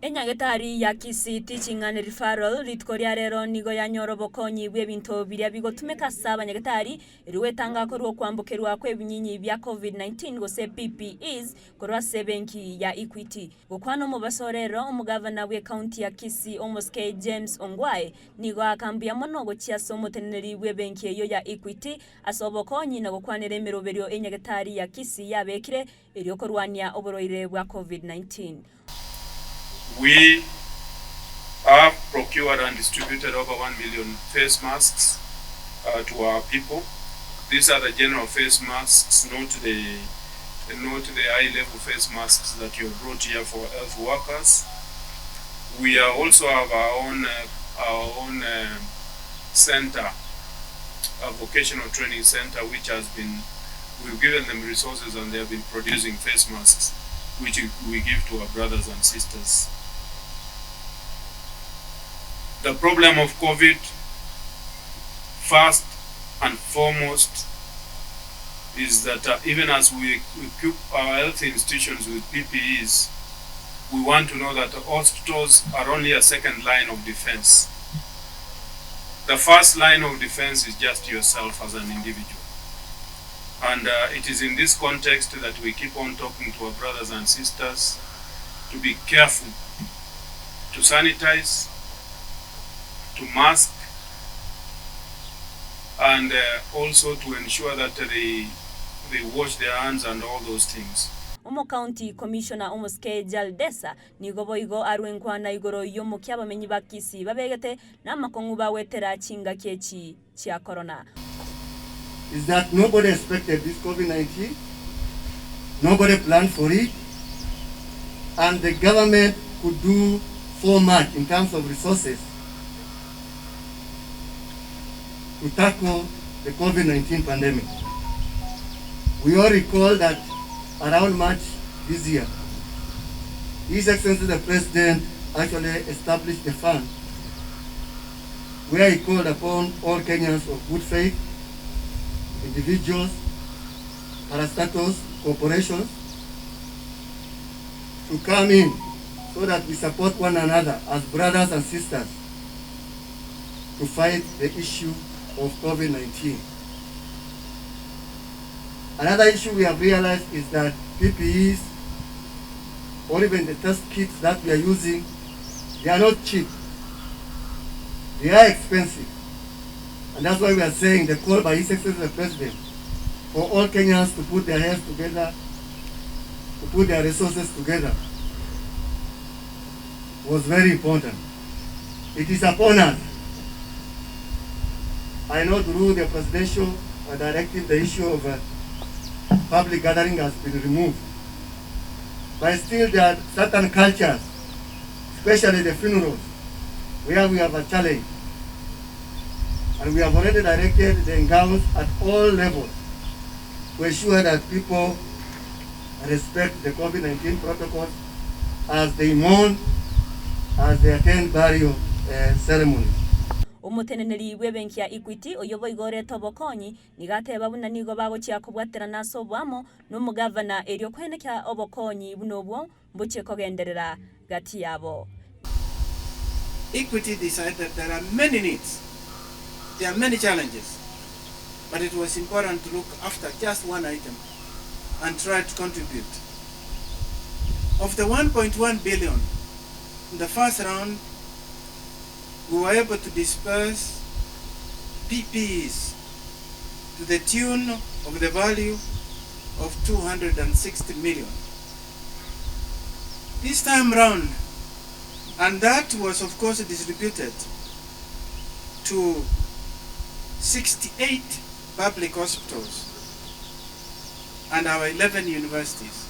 Enyagetari ya Kisii Teaching and Referral litkoria rero nigo yanyoro bokonyi bw'ebintu biria bigotumeka saba nyagetari riwetanga korwo kwambukirwa kw'ebinyinyi bya COVID-19 gose PPEs korwa sebenki ya Equity gukwano mu basorero umugavana bwe county ya Kisii Omoske James Ongwae nigo akambia mono gochia somo teneri bw'ebenki eyo ya Equity asobokonyi na gukwanira emiroberio enyagetari ya Kisii yabekire eryo korwania oboroire bwa COVID-19. We have procured and distributed over 1 million face masks to our people. These are the general face masks, not the high-level face masks that you have brought here for health workers. We also have our own center, a vocational training center, which we've given them resources and they have been producing face masks, which we give to our brothers and sisters. The problem of COVID, first and foremost, is that even as we equip our health institutions with PPEs, we want to know that the hospitals are only a second line of defense. The first line of defense is just yourself as an individual. And it is in this context that we keep on talking to our brothers and sisters to be careful, to sanitize, to mask, and also to ensure that they wash their hands and all those things. Omo County Commissioner Omoske Jaldesa nigo boigo arwenkwana igoro yomo kyabamenyi ba Kisii babegete namakongu bawetera chinga kechi chia corona. Is that nobody expected this COVID-19, nobody planned for it, and the government could do so much in terms of resources to tackle the COVID-19 pandemic. We all recall that around March this year, His Excellency the President actually established a fund where he called upon all Kenyans of good faith, individuals, parastatals, corporations, to come in so that we support one another as brothers and sisters to fight the issue of COVID-19. Another issue we have realized is that PPEs, or even the test kits that we are using, they are not cheap. They are expensive. And that's why we are saying the call by His Excellency the President for all Kenyans to put their heads together, to put their resources together, was very important. It is upon us. I know through the presidential directive the issue of public gathering has been removed. But still there are certain cultures, especially the funerals, where we have a challenge. And we have already directed the Ngauns at all levels to ensure that people respect the COVID-19 protocols as they mourn, as they attend burial ceremonies. Umuteneneri bw'ebenki ya Equity oyobo igore tobokonyi nigateba buna nigo bagochia kubwatera naso bwamo n'umugavana eryo kwenekya obokonyi bunobwo mbuche kogenderera gati yabo. Equity decided that there are many needs, there are many challenges, but it was important to look after just one item and try to contribute. Of the 1.1 billion in the first round, we were able to disperse PPEs to the tune of the value of 260 million. This time round, and that was of course distributed to 68 public hospitals and our 11 universities.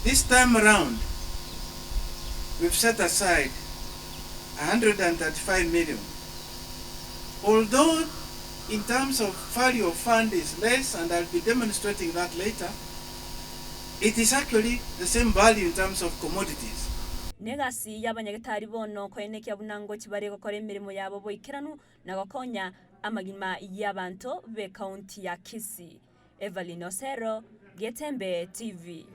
This time around, we've set aside 135 million. Although in terms of value of fund is less, and I'll be demonstrating that later, it is actually the same value in terms of commodities. Negasi y'abanyagetari bono kwenekya bunango kibare gukora imirimo yabo boikiranu na gokonya amagima y'abantu be county ya Kisii. Evelyn Osero, Getembe TV.